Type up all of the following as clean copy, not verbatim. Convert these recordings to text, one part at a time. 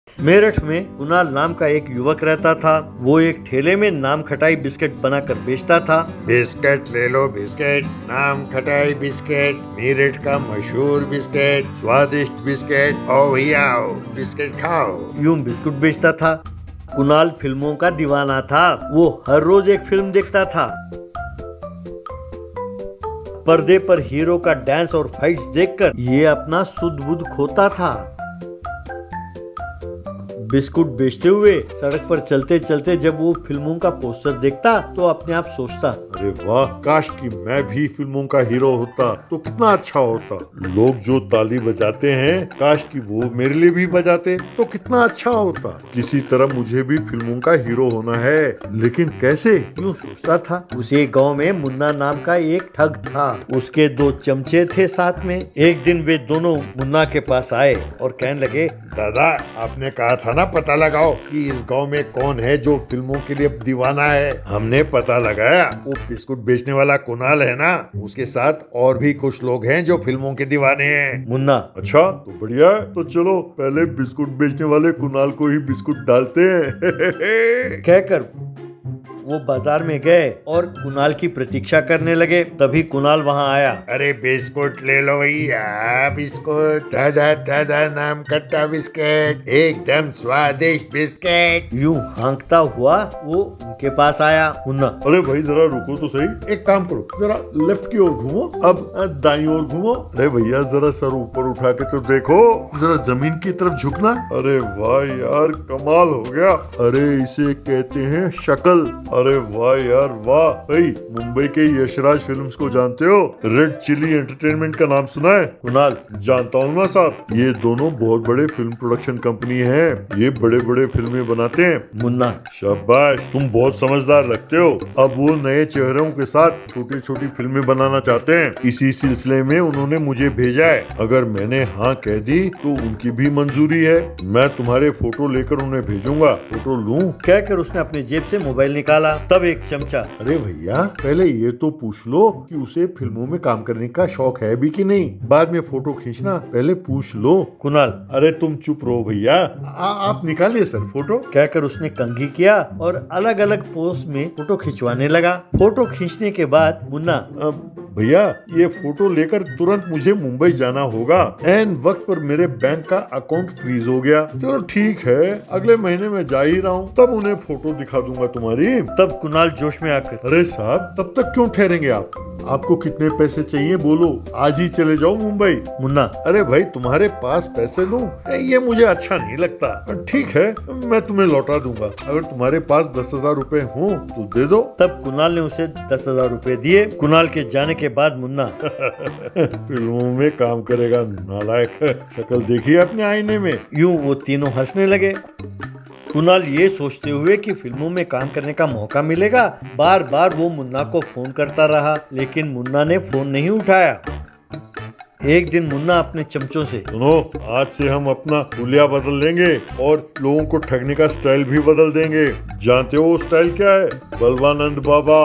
मेरठ में कुणाल नाम का एक युवक रहता था। वो एक ठेले में नाम खटाई बिस्किट बनाकर बेचता था। बिस्किट ले लो बिस्किट, नाम खटाई बिस्किट, मेरठ का मशहूर बिस्किट, स्वादिष्ट बिस्किट। आओ भैया आओ, बिस्किट खाओ। यूं बिस्कुट बेचता था। कुणाल फिल्मों का दीवाना था। वो हर रोज एक फिल्म देखता था। पर्दे पर हीरो का डांस और फाइट्स देखकर ये अपना सुध बुध खोता था। बिस्कुट बेचते हुए सड़क पर चलते चलते जब वो फिल्मों का पोस्टर देखता तो अपने आप सोचता, अरे वाह, काश कि मैं भी फिल्मों का हीरो होता तो कितना अच्छा होता। लोग जो ताली बजाते हैं, काश कि वो मेरे लिए भी बजाते तो कितना अच्छा होता। किसी तरह मुझे भी फिल्मों का हीरो होना है, लेकिन कैसे? यूं सोचता था। उसी गांव में मुन्ना नाम का एक ठग था। उसके दो चमचे थे साथ में। एक दिन वे दोनों मुन्ना के पास आए और कहने लगे, दादा, आपने कहा था ना पता लगाओ कि इस गांव में कौन है जो फिल्मों के लिए दीवाना है। हमने पता लगाया, वो बिस्कुट बेचने वाला कुणाल है ना, उसके साथ और भी कुछ लोग हैं जो फिल्मों के दीवाने हैं। मुन्ना, अच्छा तो बढ़िया है, तो चलो पहले बिस्कुट बेचने वाले कुणाल को ही बिस्कुट डालते हैं। कहकर वो बाजार में गए और कुणाल की प्रतीक्षा करने लगे। तभी कुणाल वहां आया। अरे बिस्कुट ले लो भैया, बिस्कुट ताजा ताजा नाम कट्टा बिस्किट, एकदम स्वादिष्ट बिस्किट। यूं हाँकता हुआ वो उनके पास आया। मुन्ना, अरे भाई जरा रुको तो सही, एक काम करो, जरा लेफ्ट की ओर घूमो, अब दाईं ओर घूमो। अरे भैया जरा सर ऊपर उठा के तो देखो, जरा जमीन की तरफ झुकना। अरे वाह यार, कमाल हो गया। अरे इसे कहते हैं शक्ल। अरे वाह यार वाह। भाई मुंबई के यशराज फिल्म्स को जानते हो? रेड चिली एंटरटेनमेंट का नाम सुना है? कुणाल, जानता हूँ ना साहब, ये दोनों बहुत बड़े फिल्म प्रोडक्शन कंपनी है। ये बड़े बड़े फिल्में बनाते हैं। मुन्ना, शाबाश, तुम बहुत समझदार लगते हो। अब वो नए चेहरों के साथ छोटी छोटी फिल्में बनाना चाहते हैं। इसी सिलसिले में उन्होंने मुझे भेजा है। अगर मैंने हाँ कह दी तो उनकी भी मंजूरी है। मैं तुम्हारे फोटो लेकर उन्हें भेजूंगा। फोटो लूं? कहकर उसने अपनी जेब से मोबाइल निकाला। तब एक चमचा, अरे भैया पहले ये तो पूछ लो कि उसे फिल्मों में काम करने का शौक है भी कि नहीं। बाद में फोटो खींचना, पहले पूछ लो। कुणाल, अरे तुम चुप रहो भैया, आप निकालिए सर फोटो। कहकर उसने कंघी किया और अलग अलग पोज में फोटो खिंचवाने लगा। फोटो खींचने के बाद मुन्ना, भैया ये फोटो लेकर तुरंत मुझे मुंबई जाना होगा। एन वक्त पर मेरे बैंक का अकाउंट फ्रीज हो गया। चलो ठीक है, अगले महीने में जा ही रहा हूँ, तब उन्हें फोटो दिखा दूंगा तुम्हारी। तब कुणाल जोश में आकर, अरे साहब तब तक क्यों ठहरेंगे आप? आपको कितने पैसे चाहिए बोलो, आज ही चले जाओ मुंबई। मुन्ना, अरे भाई तुम्हारे पास पैसे दूं, ये मुझे अच्छा नहीं लगता। ठीक है, मैं तुम्हें लौटा दूंगा। अगर तुम्हारे पास 10,000 रुपए हो तो दे दो। तब कुणाल ने उसे 10,000 रुपए दिए। कुणाल के जाने के बाद मुन्ना, फिल्मों में काम करेगा नालायक, शक्ल देखी अपने आईने में। यूं वो तीनों हंसने लगे। कुणाल ये सोचते हुए कि फिल्मों में काम करने का मौका मिलेगा, बार बार वो मुन्ना को फोन करता रहा, लेकिन मुन्ना ने फोन नहीं उठाया। एक दिन मुन्ना अपने चमचों से, सुनो, आज से हम अपना हुलिया बदल लेंगे और लोगों को ठगने का स्टाइल भी बदल देंगे। जानते हो वो स्टाइल क्या है? बलवानंद बाबा।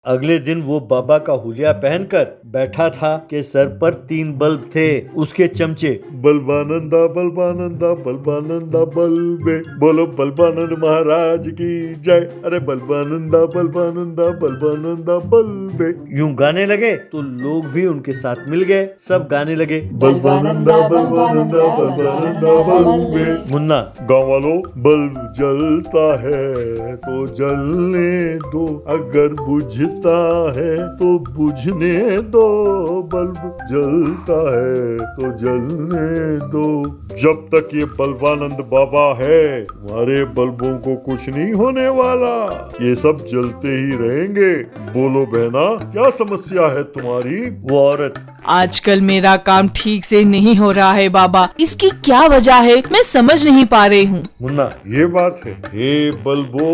अगले दिन वो बाबा का हुलिया पहनकर बैठा था के सर पर 3 बल्ब थे। उसके चमचे, बलवानंदा बलवानंदा बलवानंदा बल्बे, बोलो बलवानंद महाराज की जय। अरे बलवानंदा बलवानंदा बलवानंदा बल्बे। यूं गाने लगे तो लोग भी उनके साथ मिल गए। सब गाने लगे, बलवानंदा बलवानंदा बलवानंदा बल्बे। मुन्ना, गाँव वालों, बल्ब जलता है तो जलने दो, अगर बुझता है तो बुझने दो, बल्ब जलता है तो जलने दो। जब तक ये बलवानंद बाबा है, हमारे बल्बों को कुछ नहीं होने वाला, ये सब जलते ही रहेंगे। बोलो बहना, क्या समस्या है तुम्हारी? वो औरत, आजकल मेरा काम ठीक से नहीं हो रहा है बाबा, इसकी क्या वजह है मैं समझ नहीं पा रही हूँ। मुन्ना, ये बात है। हे बल्बो,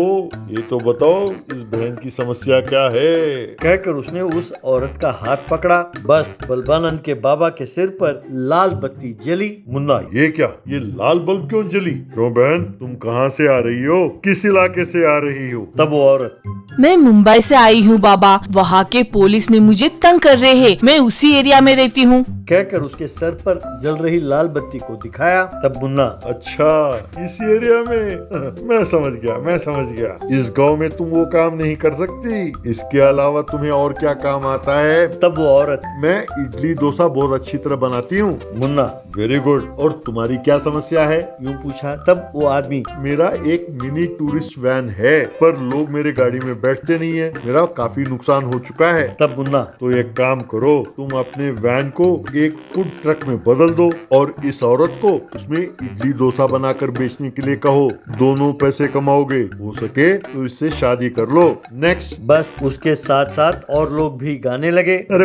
ये तो बताओ इस बहन की समस्या क्या है? कहकर उसने उस औरत का हाथ पकड़ा। बस बल्बानंद के बाबा के सिर पर लाल बत्ती जली। मुन्ना, ये क्या? ये लाल बल्ब क्यों जली? क्यों बहन, तुम कहाँ से आ रही हो? किस इलाके से आ रही हो? तब वो औरत, मैं मुंबई से आई हूँ बाबा, वहाँ के पुलिस ने मुझे तंग कर रहे हैं, मैं उसी एरिया में रहती हूँ। कहकर उसके सर पर जल रही लाल बत्ती को दिखाया। तब मुन्ना, अच्छा, इस एरिया में मैं समझ गया। इस गांव में तुम वो काम नहीं कर सकती। इसके अलावा तुम्हें और क्या काम आता है? तब वो औरत, मैं इडली डोसा बहुत अच्छी तरह बनाती हूँ। Munna, very good. और तुम्हारी क्या समस्या है? यूं पूछा। तब वो आदमी, मेरा एक मिनी टूरिस्ट वैन है, पर लोग मेरे गाड़ी में बैठते नहीं है। मेरा काफी नुकसान हो चुका है। तब मुन्ना, तो एक काम करो, तुम अपने वैन को एक फूड ट्रक में बदल दो और इस औरत को उसमें इडली डोसा बनाकर बेचने के लिए कहो। दोनों पैसे कमाओगे। हो सके तो इससे शादी कर लो। नेक्स्ट। बस उसके साथ साथ और लोग भी गाने लगे। अरे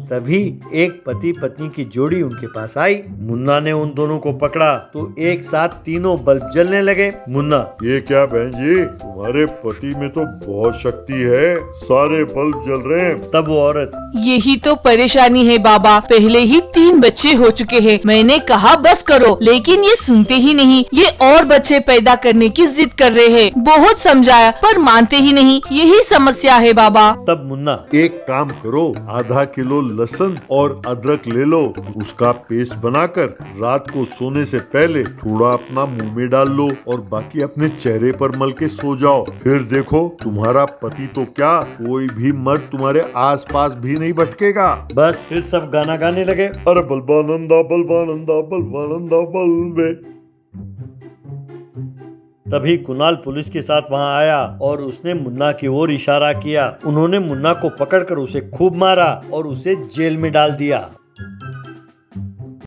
तभी एक पति पत्नी की जोड़ी उनके पास आई। मुन्ना ने उन दोनों को पकड़ा तो एक साथ तीनों बल्ब जलने लगे। मुन्ना, ये क्या बहन जी, तुम्हारे पति में तो बहुत शक्ति है, सारे बल्ब जल रहे हैं। तब वो औरत, यही तो परेशानी है बाबा, पहले ही 3 बच्चे हो चुके हैं। मैंने कहा बस करो, लेकिन ये सुनते ही नहीं। ये और बच्चे पैदा करने की जिद कर रहे हैं। बहुत समझाया पर मानते ही नहीं। यही समस्या है बाबा। तब मुन्ना, एक काम करो, आधा किलो लहसुन और अदरक ले लो, उसका पेस्ट बनाकर रात को सोने से पहले थोड़ा अपना मुंह में डाल लो और बाकी अपने चेहरे पर मल के सो जाओ। फिर देखो, तुम्हारा पति तो क्या, कोई भी मर्द तुम्हारे आसपास भी नहीं भटकेगा। बस फिर सब गाना गाने लगे। अरे बल्बानंदा बल्बानंदा बल्बानंदा बल्बे। तभी कुणाल पुलिस के साथ वहां आया और उसने मुन्ना की ओर इशारा किया। उन्होंने मुन्ना को पकड़कर उसे खूब मारा और उसे जेल में डाल दिया।